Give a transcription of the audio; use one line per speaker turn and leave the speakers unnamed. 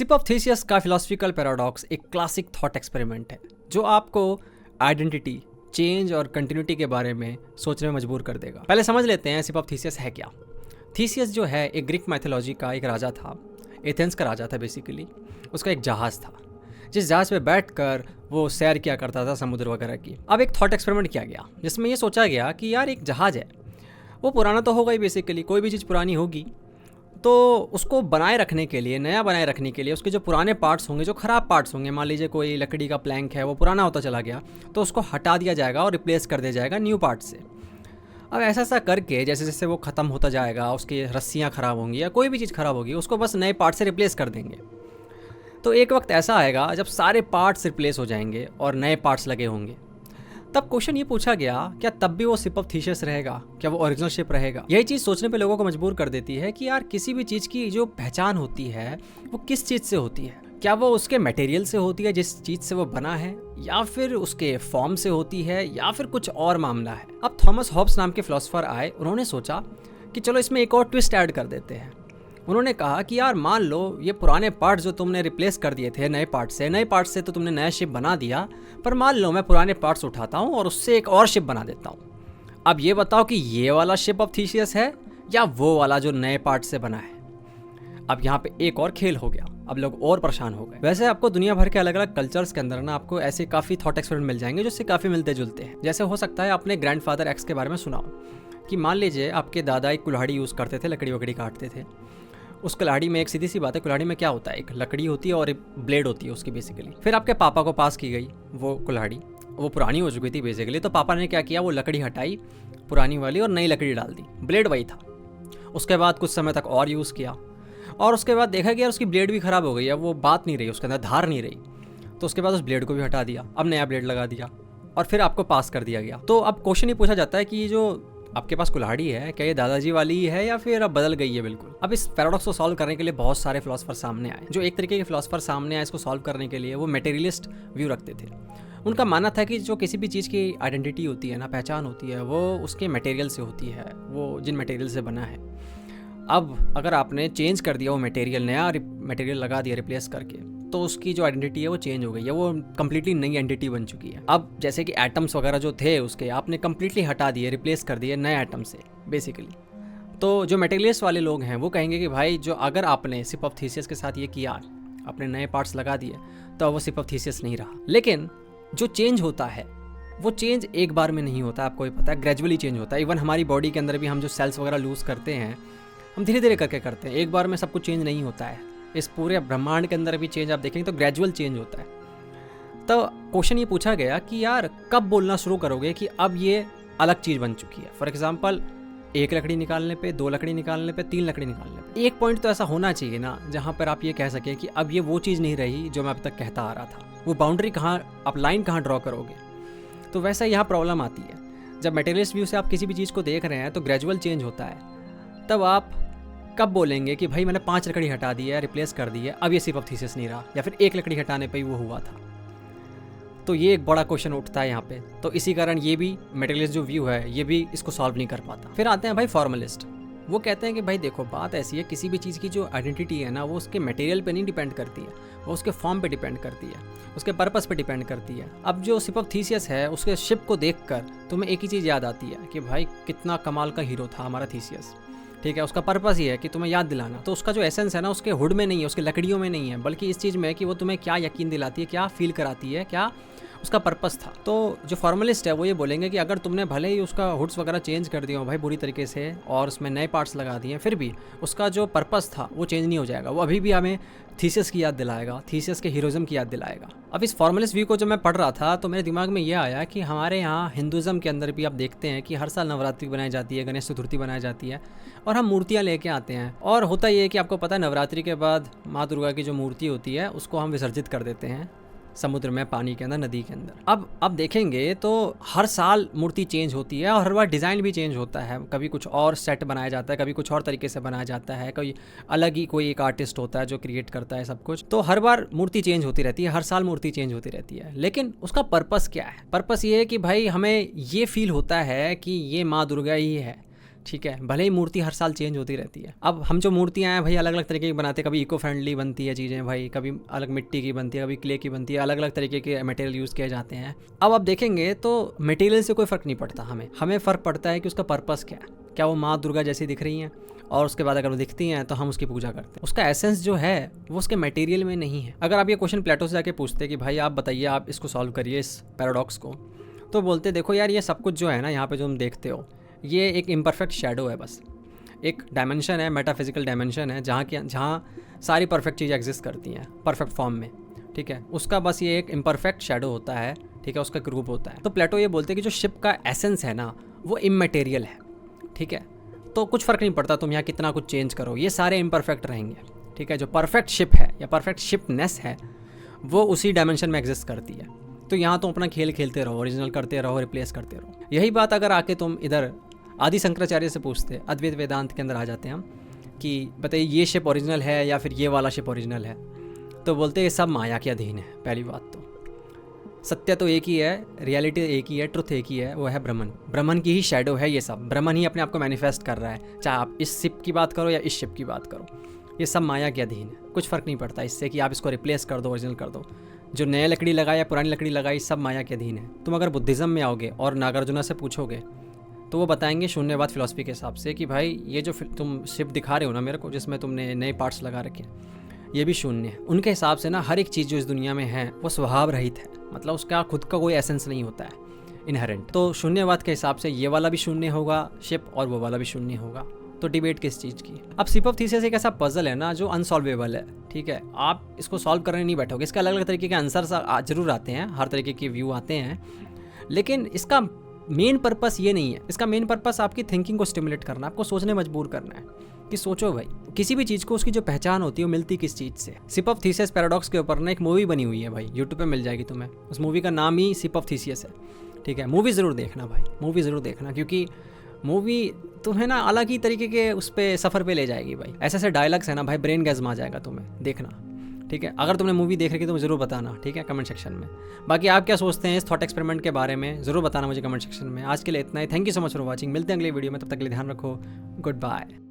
SIP of Theseus का philosophical paradox एक classic thought experiment है जो आपको आइडेंटिटी, चेंज और कंटिन्यूटी के बारे में सोचने में मजबूर कर देगा। पहले समझ लेते हैं सिप ऑफ थीसियस है क्या। थीसियस जो है एक ग्रीक माइथोलॉजी का एक राजा था, एथेंस का राजा था बेसिकली। उसका एक जहाज़ था जिस जहाज़ पे बैठकर वो सैर किया करता था समुद्र वगैरह की। अब एक थॉट एक्सपेरिमेंट किया गया जिसमें ये सोचा गया कि यार एक जहाज़ है, वो पुराना तो होगा ही बेसिकली, कोई भी चीज़ पुरानी होगी, तो उसको बनाए रखने के लिए, नया बनाए रखने के लिए उसके जो पुराने पार्ट्स होंगे, जो ख़राब पार्ट्स होंगे, मान लीजिए कोई लकड़ी का प्लैंक है वो पुराना होता चला गया, तो उसको हटा दिया जाएगा और रिप्लेस कर दिया जाएगा न्यू पार्ट से। अब ऐसा करके जैसे जैसे वो ख़त्म होता जाएगा, उसकी रस्सियाँ ख़राब होंगी या कोई भी चीज़ ख़राब होगी, उसको बस नए पार्ट से रिप्लेस कर देंगे। तो एक वक्त ऐसा आएगा जब सारे पार्ट्स रिप्लेस हो जाएंगे और नए पार्ट्स लगे होंगे। तब क्वेश्चन ये पूछा गया, क्या तब भी वो सिप ऑफ थीसियस रहेगा? क्या वो ओरिजिनल शिप रहेगा? यही चीज़ सोचने पे लोगों को मजबूर कर देती है कि यार किसी भी चीज़ की जो पहचान होती है वो किस चीज़ से होती है। क्या वो उसके मटेरियल से होती है जिस चीज़ से वो बना है, या फिर उसके फॉर्म से होती है, या फिर कुछ और मामला है। अब थॉमस हॉब्स नाम के फिलोसोफर आए, उन्होंने सोचा कि चलो इसमें एक और ट्विस्ट ऐड कर देते हैं। उन्होंने कहा कि यार मान लो ये पुराने पार्ट्स जो तुमने रिप्लेस कर दिए थे नए पार्ट से तो तुमने नया शिप बना दिया, पर मान लो मैं पुराने पार्ट्स उठाता हूँ और उससे एक और शिप बना देता हूँ। अब ये बताओ कि ये वाला शिप ऑफ थीसियस है या वो वाला जो नए पार्ट से बना है। अब यहाँ पे एक और खेल हो गया, अब लोग और परेशान हो गए। वैसे आपको दुनिया भर के अलग अलग कल्चर्स के अंदर ना आपको ऐसे काफ़ी थॉट एक्सपेरिमेंट मिल जाएंगे जिससे काफ़ी मिलते जुलते हैं। जैसे हो सकता है आपने ग्रैंडफादर एक्स के बारे में सुना हो कि मान लीजिए आपके दादा एक कुल्हाड़ी यूज़ करते थे, लकड़ी वकड़ी काटते थे। उस कुल्हाड़ी में एक सीधी सी बात है, कुल्हाड़ी में क्या होता है, एक लकड़ी होती है और एक ब्लेड होती है उसकी बेसिकली। फिर आपके पापा को पास की गई वो कुल्हाड़ी, वो पुरानी हो चुकी थी बेसिकली, तो पापा ने क्या किया, वो लकड़ी हटाई पुरानी वाली और नई लकड़ी डाल दी, ब्लेड वही था। उसके बाद कुछ समय तक और यूज़ किया और उसके बाद देखा कि यार उसकी ब्लेड भी ख़राब हो गई, अब वो बात नहीं रही, उसके अंदर धार नहीं रही। तो उसके बाद उस ब्लेड को भी हटा दिया, अब नया ब्लेड लगा दिया और फिर आपको पास कर दिया गया। तो अब क्वेश्चन ये पूछा जाता है कि जो आपके पास कुल्हाड़ी है क्या ये दादाजी वाली ही है या फिर अब बदल गई है बिल्कुल। अब इस पैराडॉक्स को सॉल्व करने के लिए बहुत सारे फिलोसफर सामने आए। जो एक तरीके के फिलोसफर सामने आए इसको सॉल्व करने के लिए, वो मटेरियलिस्ट व्यू रखते थे। उनका मानना था कि जो किसी भी चीज़ की आइडेंटिटी होती है ना, पहचान होती है, वो उसके मटेरियल से होती है, वो जिन मटेरियल से बना है। अब अगर आपने चेंज कर दिया वो मटेरियल, नया मटेरियल लगा दिया रिप्लेस करके, तो उसकी जो आइडेंटिटी है वो चेंज हो गई है, वो कम्प्लीटली नई एंटिटी बन चुकी है। अब जैसे कि एटम्स वगैरह जो थे उसके आपने कम्प्लीटली हटा दिए, रिप्लेस कर दिए नए एटम से बेसिकली। तो जो मटेरियलिस्ट वाले लोग हैं वो कहेंगे कि भाई जो अगर आपने सिप ऑफ थीसियस के साथ ये किया, आपने नए पार्ट्स लगा दिए, तो वो सिप ऑफ थीसियस नहीं रहा। लेकिन जो चेंज होता है वो चेंज एक बार में नहीं होता, आपको भी पता है, ग्रेजुअली चेंज होता है। इवन हमारी बॉडी के अंदर भी हम जो सेल्स वगैरह लूज़ करते हैं, हम धीरे धीरे करके करते हैं, एक बार में सब कुछ चेंज नहीं होता है। इस पूरे ब्रह्मांड के अंदर भी चेंज आप देखेंगे तो ग्रेजुअल चेंज होता है। तो क्वेश्चन ये पूछा गया कि यार कब बोलना शुरू करोगे कि अब ये अलग चीज़ बन चुकी है। फॉर एग्जांपल, एक लकड़ी निकालने पे, दो लकड़ी निकालने पे, तीन लकड़ी निकालने पे, एक पॉइंट तो ऐसा होना चाहिए ना जहाँ पर आप ये कह सकें कि अब ये वो चीज़ नहीं रही जो मैं अब तक कहता आ रहा था। वो बाउंड्री कहाँ, आप लाइन कहाँ ड्रॉ करोगे? तो वैसा यहाँ प्रॉब्लम आती है। जब मटेरियलिस्ट व्यू से आप किसी भी चीज़ को देख रहे हैं तो ग्रेजुअल चेंज होता है, तब आप कब बोलेंगे कि भाई मैंने 5 लकड़ी हटा दी है, रिप्लेस कर दी है, अब ये सिप ऑफ थीसियस नहीं रहा, या फिर एक लकड़ी हटाने पे ही वो हुआ था? तो ये एक बड़ा क्वेश्चन उठता है यहाँ पे। तो इसी कारण ये भी मटेरियलिस्ट जो व्यू है ये भी इसको सॉल्व नहीं कर पाता। फिर आते हैं भाई फॉर्मलिस्ट। वो कहते हैं कि भाई देखो बात ऐसी है, किसी भी चीज़ की जो आइडेंटिटी है ना वो उसके मटेरियल पे नहीं डिपेंड करती है, वो उसके फॉर्म पे डिपेंड करती है, उसके पर्पस पे डिपेंड करती है। अब जो सिप ऑफ थीसियस है उसके शिप को देखकर तुम्हें एक ही चीज़ याद आती है कि भाई कितना कमाल का हीरो था हमारा थीसियस, ठीक है। उसका पर्पस ही है कि तुम्हें याद दिलाना। तो उसका जो एसेंस है ना उसके हुड में नहीं है, उसके लकड़ियों में नहीं है, बल्कि इस चीज़ में है कि वो तुम्हें क्या यकीन दिलाती है, क्या फील कराती है, क्या उसका पर्पस था। तो जो फॉर्मलिस्ट है वो ये बोलेंगे कि अगर तुमने भले ही उसका हुड्स वगैरह चेंज कर दिया हो भाई बुरी तरीके से और उसमें नए पार्ट्स लगा दिए, फिर भी उसका जो पर्पस था वो चेंज नहीं हो जाएगा। वो अभी भी हमें थीसियस की याद दिलाएगा, थीसियस के हीरोइज्म की याद दिलाएगा। अब इस फॉर्मलिस्ट व्यू को जब मैं पढ़ रहा था तो मेरे दिमाग में ये आया कि हमारे यहाँ हिंदुज़म के अंदर भी आप देखते हैं कि हर साल नवरात्रि बनाई जाती है, गणेश चतुर्थी बनाई जाती है और हम मूर्तियाँ लेके आते हैं। और होता ये है कि आपको पता है नवरात्रि के बाद माँ दुर्गा की जो मूर्ति होती है उसको हम विसर्जित कर देते हैं समुद्र में, पानी के अंदर, नदी के अंदर। अब देखेंगे तो हर साल मूर्ति चेंज होती है और हर बार डिज़ाइन भी चेंज होता है। कभी कुछ और सेट बनाया जाता है, कभी कुछ और तरीके से बनाया जाता है, कोई अलग ही कोई एक आर्टिस्ट होता है जो क्रिएट करता है सब कुछ। तो हर बार मूर्ति चेंज होती रहती है, हर साल मूर्ति चेंज होती रहती है। लेकिन उसका पर्पस क्या है? पर्पस ये है कि भाई हमें ये फील होता है कि ये माँ दुर्गा ही है, ठीक है, भले ही मूर्ति हर साल चेंज होती रहती है। अब हम जो मूर्तियाँ हैं भाई अलग अलग तरीके की बनाते हैं, कभी इको फ्रेंडली बनती है चीज़ें भाई, कभी अलग मिट्टी की बनती है, कभी क्ले की बनती है, अलग अलग तरीके के मटेरियल यूज़ किए जाते हैं। अब आप देखेंगे तो मटेरियल से कोई फ़र्क नहीं पड़ता, हमें फ़र्क पड़ता है कि उसका पर्पस क्या है। क्या वो माँ दुर्गा जैसी दिख रही हैं और उसके बाद अगर वो दिखती हैं तो हम उसकी पूजा करते हैं। उसका एसेंस जो है वो उसके मटेरियल में नहीं है। अगर आप ये क्वेश्चन प्लेटो से जाके पूछते कि भाई आप बताइए, आप इसको सॉल्व करिए इस पैराडॉक्स को, तो बोलते देखो यार ये सब कुछ जो है ना यहाँ पे जो तुम देखते हो ये एक इम्परफेक्ट शेडो है, बस एक डायमेंशन है, मेटाफिजिकल डायमेंशन है जहाँ सारी परफेक्ट चीज़ें एग्जिस्ट करती हैं परफेक्ट फॉर्म में, ठीक है। उसका बस ये एक इम्परफेक्ट शेडो होता है, ठीक है, उसका एक रूप होता है। तो प्लेटो ये बोलते हैं कि जो शिप का एसेंस है ना वो इमटेरियल है, ठीक है। तो कुछ फ़र्क नहीं पड़ता तुम यहाँ कितना कुछ चेंज करो, ये सारे इम्परफेक्ट रहेंगे, ठीक है। जो परफेक्ट शिप है या परफेक्ट शिपनेस है वो उसी डायमेंशन में एग्जिस्ट करती है। तो यहाँ तुम अपना खेल खेलते रहो, ओरिजिनल करते रहो, रिप्लेस करते रहो। यही बात अगर आके तुम इधर आदि शंकराचार्य से पूछते, अद्वैत वेदांत के अंदर आ जाते हैं हम कि बताइए ये शिप ओरिजिनल है या फिर ये वाला शिप ओरिजिनल है, तो बोलते ये सब माया के अधीन है। पहली बात तो सत्य तो एक ही है, रियलिटी एक ही है, ट्रुथ एक ही है, वो है ब्रह्मन। ब्रह्मन की ही शैडो है ये सब, ब्रह्मन ही अपने आप को मैनिफेस्ट कर रहा है, चाहे आप इस शिप की बात करो या इस शिप की बात करो, ये सब माया के अधीन है। कुछ फ़र्क नहीं पड़ता इससे कि आप इसको रिप्लेस कर दो, ओरिजिनल कर दो। जो नया लकड़ी लगाई या पुरानी लकड़ी लगाई सब माया के अधीन है। तुम अगर बुद्धिज़्म में आओगे और नागार्जुना से पूछोगे तो वो बताएंगे शून्यवाद फिलॉसफी के हिसाब से कि भाई ये जो तुम शिप दिखा रहे हो ना मेरे को, जिसमें तुमने नए पार्ट्स लगा रखे हैं, ये भी शून्य है। उनके हिसाब से ना हर एक चीज़ जो इस दुनिया में है वो स्वभाव रहित है, मतलब उसका खुद का कोई एसेंस नहीं होता है इनहेरेंट। तो शून्यवाद के हिसाब से ये वाला भी शून्य होगा शिप और वो वाला भी शून्य होगा। तो डिबेट किस चीज़ की। अब शिप ऑफ थीसिस एक ऐसा पजल है ना जो अनसॉल्वेबल है, ठीक है। आप इसको सॉल्व करने नहीं बैठोगे, इसके अलग अलग तरीके के आंसर जरूर आते हैं, हर तरीके के व्यू आते हैं, लेकिन इसका मेन पर्पस ये नहीं है। इसका मेन पर्पस आपकी थिंकिंग को स्टिमुलेट करना, आपको सोचने मजबूर करना है कि सोचो भाई किसी भी चीज़ को उसकी जो पहचान होती है वो मिलती किस चीज़ से। शिप ऑफ थीसिस पैराडॉक्स के ऊपर ना एक मूवी बनी हुई है भाई, यूट्यूब पे मिल जाएगी तुम्हें। उस मूवी का नाम ही शिप ऑफ थीसिस है, ठीक है। मूवी ज़रूर देखना भाई, मूवी ज़रूर देखना, क्योंकि मूवी तुम्हें ना अलग ही तरीके के उस पर सफ़र पे ले जाएगी भाई। ऐसे ऐसे डायलॉग्स है ना भाई, ब्रेन गैज़म आ जाएगा तुम्हें, देखना, ठीक है। अगर तुमने मूवी देख रखी तो मुझे ज़रूर बताना, ठीक है, कमेंट सेक्शन में। बाकी आप क्या सोचते हैं इस थॉट एक्सपेरिमेंट के बारे में ज़रूर बताना मुझे कमेंट सेक्शन में। आज के लिए इतना ही, thank you so much for watching. मिलते हैं अगले वीडियो में, तब तक के लिए ध्यान रखो, गुड बाय।